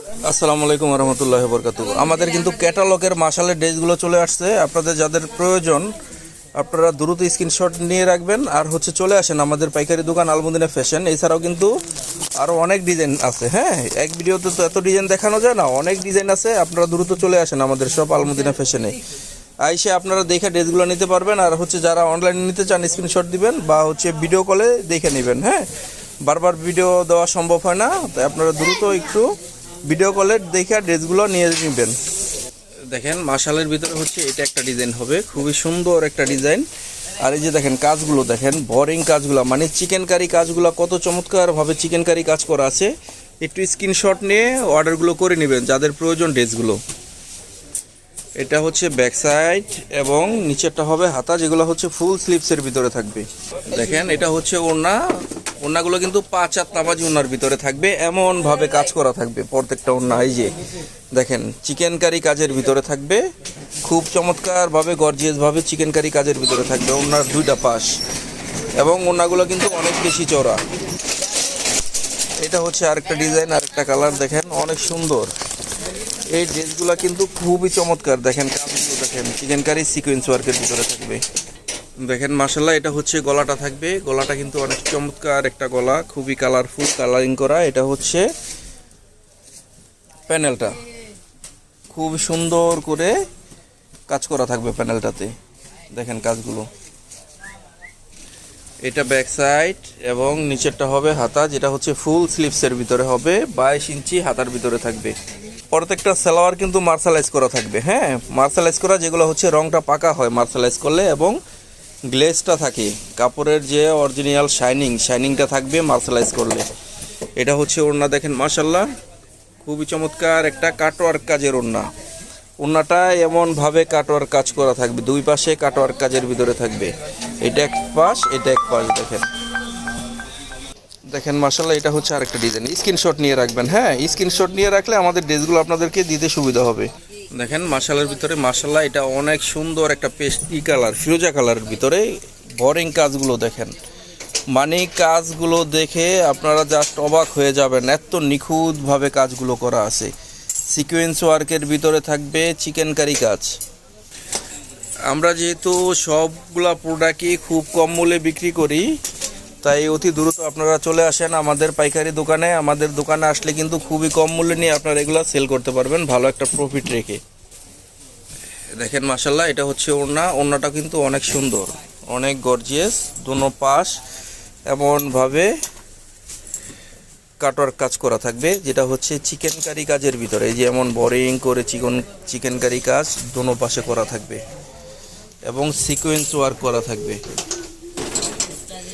আসসালামু আলাইকুম রহমতুল্লাহ বরকাতু। আমাদের কিন্তু ক্যাটালগের মাসালের ড্রেসগুলো চলে আসছে। আপনাদের যাদের প্রয়োজন আপনারা দ্রুত স্ক্রিনশট নিয়ে রাখবেন, আর চলে আসেন আমাদের পাইকারি দোকান আলমদিনা ফ্যাশন। এছাড়াও কিন্তু আরও অনেক ডিজাইন আছে। হ্যাঁ, এক ভিডিওতে তো এত ডিজাইন দেখানো যায় না, অনেক ডিজাইন আছে। আপনারা দ্রুত চলে আসেন আমাদের সব আলমদিনা ফ্যাশনে। আইসে আপনারা দেখে ড্রেসগুলো নিতে পারবেন। আর যারা অনলাইনে নিতে চান স্ক্রিনশট দিবেন বা ভিডিও কলে দেখে নেবেন। হ্যাঁ, বারবার ভিডিও দেওয়া সম্ভব হয় না, তাই আপনারা দ্রুত একটু ভিডিও কলে দেখে ড্রেসগুলো নিয়ে নেবেন। দেখেন মাশালের ভিতরে এটা একটা ডিজাইন হবে, খুবই সুন্দর একটা ডিজাইন। আর এই যে দেখেন কাজগুলো দেখেন, বোরিং কাজগুলো, মানে চিকেন কারি কাজগুলো কত চমৎকারভাবে চিকেন কারি কাজ করা আছে। একটু স্ক্রিনশট নিয়ে অর্ডারগুলো করে নেবেন যাদের প্রয়োজন ড্রেসগুলো। এটা ব্যাক সাইড এবং নিচেরটা হবে হাতা, যেগুলো ফুল স্লিভসের ভিতরে থাকবে। দেখেন এটা ওড়না, ওড়নাগুলো কিন্তু 5 হাত নামাজি ওড়নার ভিতরে থাকবে, এমনভাবে কাজ করা থাকবে প্রত্যেকটা ওড়না। এই যে দেখেন চিকেন কারি কাজের ভিতরে থাকবে, খুব চমৎকারভাবে গর্জিয়াসভাবে চিকেন কারি কাজের ভিতরে থাকবে ওড়নার দুইটা পাশ। এবং ওড়নাগুলো কিন্তু অনেক বেশি চওড়া। এটা আরেকটা ডিজাইন, আরেকটা কালার, দেখেন অনেক সুন্দর। এই ড্রেসগুলো কিন্তু খুবই চমৎকার। দেখেন কাজগুলো দেখেন, চিকেন কারি সিকোয়েন্স ওয়ার্কের ভিতরে থাকবে। দেখেন মাশাআল্লাহ, এটা গলাটা থাকবে। গলাটা কিন্তু অনেক চমৎকার একটা গলা, খুবই কালারফুল কালারিং করা। এটা প্যানেলটা খুব সুন্দর করে কাজ করা থাকবে প্যানেলটাতে। দেখেন কাজগুলো। এটা ব্যাক সাইড এবং নিচেরটা হবে হাতা, যেটা ফুল স্লিভসের ভিতরে হবে, 22 ইঞ্চি হাতার ভিতরে থাকবে। প্রত্যেকটা সালোয়ার কিন্তু মার্শালাইজ করা থাকবে। হ্যাঁ, মার্শালাইজ করা, যেগুলো রংটা পাকা হয় মার্শালাইজ করলে, এবং গ্লেজটা থাকে, কাপড়ের যে অরিজিনাল শাইনিংটা থাকবে মার্শালাইজ করলে। এটা ওড়না, দেখেন মাশাআল্লাহ খুবই চমৎকার একটা কাটওয়ার্ক কাজের ওড়না। ওড়নাটা এমনভাবে কাটওয়ার্ক কাজ করা থাকবে, দুই পাশে কাটওয়ার্ক কাজের ভিতরে থাকবে। এটা এক পাশ, এটা এক পাশ। দেখেন মাশাআল্লাহ, এটা আরেকটা ডিজাইন। স্ক্রিনশট নিয়ে রাখবেন। হ্যাঁ, স্ক্রিনশট নিয়ে রাখলে আমাদের ড্রেসগুলো আপনাদেরকে দিতে সুবিধা হবে। দেখেন মাশালের ভিতরে মাশাআল্লাহ, এটা অনেক সুন্দর একটা পেস্টি কালার, ফিরোজা কালারের ভিতরে বোরিং কাজগুলো দেখেন, মানে কাজগুলো দেখে আপনারা জাস্ট অবাক হয়ে যাবেন, এত নিখুঁতভাবে কাজগুলো করা আছে। সিকোয়েন্স ওয়ার্কের ভিতরে থাকবে চিকেন কারি কাজ। আমরা যেহেতু সবগুলা প্রোডাক্টই খুব কম মূল্যে বিক্রি করি, তাই অতি দ্রুত আপনারা চলে আসেন আমাদের পাইকারি দোকানে। আমাদের দোকানে আসলে কিন্তু খুবই কম মূল্যে নিয়ে আপনারা এগুলো সেল করতে পারবেন, ভালো একটা প্রফিট রেখে। দেখেন মাশাআল্লাহ, এটা ওড়নাটা কিন্তু অনেক সুন্দর, অনেক গর্জিয়াস। দোনো পাশ এমনভাবে কাটওয়ার্ক কাজ করা থাকবে, যেটা চিকেন কারি কাজের ভিতরে। এই যে এমন বোরিং করে চিকেন কারি কাজ দোনো পাশে করা থাকবে এবং সিকোয়েন্স ওয়ার্ক করা থাকবে।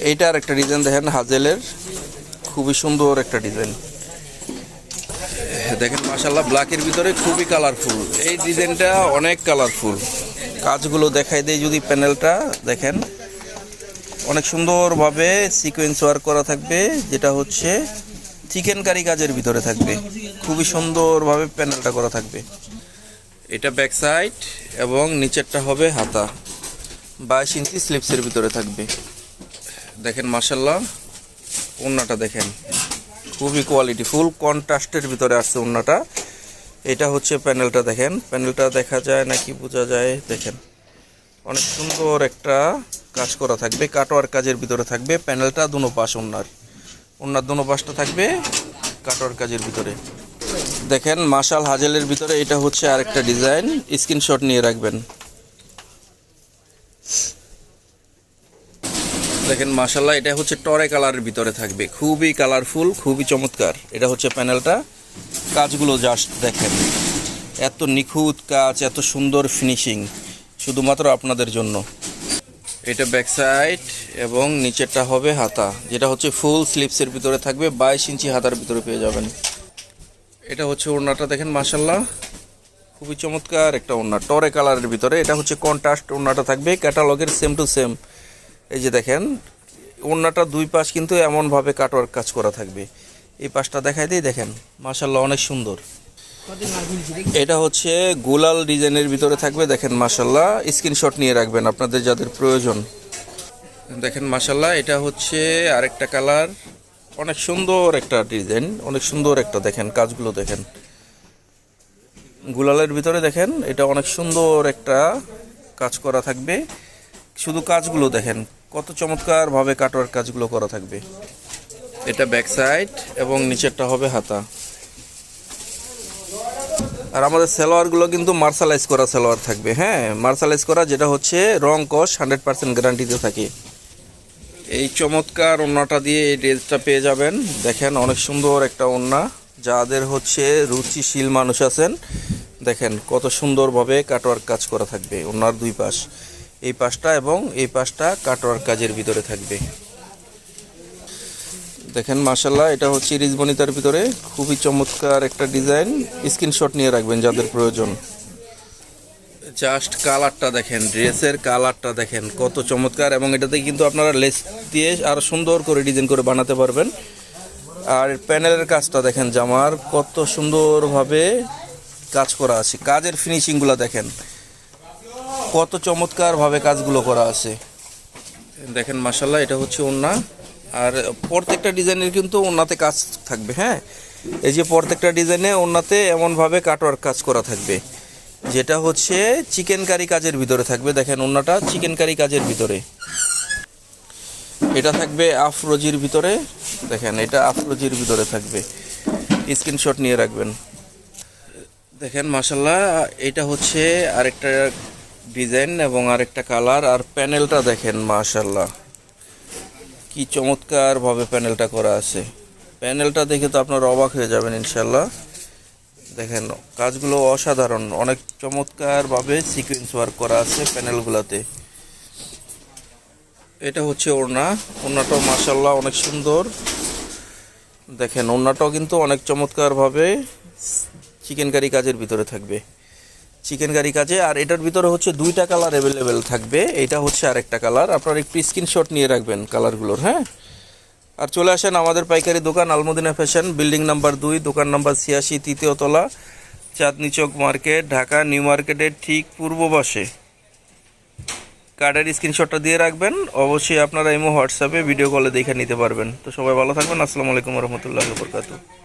এইটা আর একটা ডিজাইন দেখেন হাজেলের, খুবই সুন্দর একটা ডিজাইন। দেখেন মাশাআল্লাহ, ব্ল্যাকের ভিতরে খুবই কালারফুল। এই ডিজাইনটা অনেক কালারফুল। কাজগুলো দেখাই দেয় যদি, প্যানেলটা দেখেন অনেক সুন্দরভাবে সিকোয়েন্স ওয়ার্ক করা থাকবে, যেটা চিকেন কারি কাজের ভিতরে থাকবে, খুবই সুন্দরভাবে প্যানেলটা করা থাকবে। এটা ব্যাক সাইড এবং নিচেরটা হবে হাতা, 22 ইঞ্চি স্লিভসের ভিতরে থাকবে। দেখেন মাশাআল্লাহ, ওড়নাটা দেখেন খুবই কোয়ালিটি ফুল কন্ট্রাস্টের ভিতরে আসছে ওড়নাটা। এটা প্যানেলটা দেখেন, প্যানেলটা দেখা যায় নাকি বোঝা যায়, দেখেন অনেক সুন্দর একটা কাজ করা থাকবে, কাটওয়ার্ক কাজের ভিতরে থাকবে। প্যানেলটা দুনো পাশ, ওড়নার দুনো পাশটা থাকবে কাটওয়ার্ক কাজের ভিতরে। দেখেন মাশাল হাজেলের ভিতরে এটা আরেকটা ডিজাইন, স্ক্রিনশট নিয়ে রাখবেন। দেখেন মাশাআল্লাহ, এটা টরে কালারের ভিতরে থাকবে, খুবই কালারফুল, খুবই চমৎকার। এটা প্যানেলটা, কাজগুলো জাস্ট দেখেন, এত নিখুঁত কাজ, এত সুন্দর ফিনিশিং, শুধুমাত্র আপনাদের জন্য। এটা ব্যাক সাইড এবং নিচেরটা হবে হাতা, যেটা ফুল স্লিভসের ভিতরে থাকবে, 22 ইঞ্চি হাতার ভিতরে পেয়ে যাবেন। এটা ওড়নাটা দেখেন মাশাআল্লাহ, খুবই চমৎকার একটা ওড়না, টরে কালারের ভিতরে। এটা কন্ট্রাস্ট ওড়নাটা থাকবে, ক্যাটালগের সেম টু সেম। এই যে দেখেন ওড়নাটা দুই পাশ কিন্তু এমনভাবে কাটওয়ার্ক কাজ করা থাকবে। এই পাশটা দেখাই দিই, দেখেন মাশাআল্লাহ অনেক সুন্দর। এটা গোলাল ডিজাইনের ভিতরে থাকবে। দেখেন মাশাআল্লাহ, স্ক্রিনশট নিয়ে রাখবেন আপনাদের যাদের প্রয়োজন। দেখেন মাশাআল্লাহ, এটা আরেকটা কালার, অনেক সুন্দর একটা ডিজাইন, অনেক সুন্দর একটা, দেখেন কাজগুলো দেখেন, গুলালের ভিতরে দেখেন এটা অনেক সুন্দর একটা কাজ করা থাকবে। শুধু কাজগুলো দেখেন কত চমৎকার ভাবে কাটওয়ার কাজগুলো করা থাকবে। এটা ব্যাক সাইড এবং নিচেরটা হবে হাতা। আর আমাদের সালোয়ারগুলো কিন্তু মার্শালাইজ করা সালোয়ার থাকবে। হ্যাঁ, মার্শালাইজ করা, যেটা হচ্ছে রং কস 100% গ্যারান্টিতে থাকে। এই চমৎকার ওড়নাটা দিয়ে এই ড্রেসটা পেয়ে যাবেন। দেখেন অনেক সুন্দর একটা ওড়না, যাদের হচ্ছে রুচিশীল মানুষ আছেন দেখেন কত সুন্দরভাবে কাটওয়ার্ক কাজ করা থাকবে। ওড়নার দুই পাশ, এই পাশটা এবং এই পাশটা কাটওয়ার্ক কাজের ভিতরে থাকবে। দেখেন মাশাআল্লাহ, এটা হচ্ছে ইরিশ বনিতার ভিতরে খুবই চমৎকার একটা ডিজাইন। স্ক্রিনশট নিয়ে রাখবেন যাদের প্রয়োজন। জাস্ট কালারটা দেখেন, ড্রেসের কালারটা দেখেন কত চমৎকার, এবং এটাতে কিন্তু আপনারা লেস দিয়ে আরো সুন্দর করে ডিজাইন করে বানাতে পারবেন। আর প্যানেলের কাজটা দেখেন, জামার কত সুন্দরভাবে কাজ করা আছে। কাজের ফিনিশিংগুলো দেখেন কত চমৎকার ভাবে কাজগুলো করা আছে। দেখেন মাশাআল্লাহ, এটা হচ্ছে ওড়না। আর প্রত্যেকটা ডিজাইনের কিন্তু ওড়নাতে কাজ থাকবে। হ্যাঁ, এই যে প্রত্যেকটা ডিজাইনে ওড়নাতে এমনভাবে কাটওয়ার্ক কাজ করা থাকবে, যেটা হচ্ছে চিকেন কারি কাজের ভিতরে থাকবে। দেখেন ওড়নাটা চিকেন কারি কাজের ভিতরে, এটা থাকবে আফরোজির ভিতরে। দেখেন এটা আফরোজির ভিতরে থাকবে, স্ক্রিনশট নিয়ে রাখবেন। দেখেন মাশাআল্লাহ, এটা হচ্ছে আরেকটা ডিজাইন এবং আরেকটা কালার। আর প্যানেলটা দেখেন মাশাআল্লাহ কি চমৎকার ভাবে প্যানেলটা করা আছে। প্যানেলটা দেখে তো আপনারা অবাক হয়ে যাবেন ইনশাআল্লাহ। দেখেন কাজগুলো অসাধারণ, অনেক চমৎকার ভাবে সিকোয়েন্স ওয়ার্ক করা আছে প্যানেলগুলোতে। এটা হচ্ছে ওড়না। ওড়নাটাও মাশাআল্লাহ অনেক সুন্দর। দেখেন ওড়নাটাও কিন্তু অনেক চমৎকার ভাবে চিকেন কারি কাজের ভিতরে থাকবে, চিকেন কারি কাজে। আর এটার ভিতরে হচ্ছে দুইটা কালার অ্যাভেলেবেল থাকবে। এটা হচ্ছে আরেকটা কালার, আপনারা একটু স্ক্রিনশট নিয়ে রাখবেন কালারগুলোর। হ্যাঁ, আর চলে আসেন আমাদের পাইকারি দোকান আলমদিনা ফ্যাশন, বিল্ডিং নাম্বার 2, দোকান নাম্বার 86, তৃতীয় তলা, চাঁদনি চক মার্কেট, ঢাকা নিউ মার্কেটের ঠিক পূর্ব পাশে। কার্ডের স্ক্রিনশটটা দিয়ে রাখবেন। অবশ্যই আপনারা ইমো হোয়াটসঅ্যাপে ভিডিও কলে দেখে নিতে পারবেন। তো সবাই ভালো থাকবেন। আসসালামু আলাইকুম রহমতুল্লাহি ওয়া বারাকাতুহু।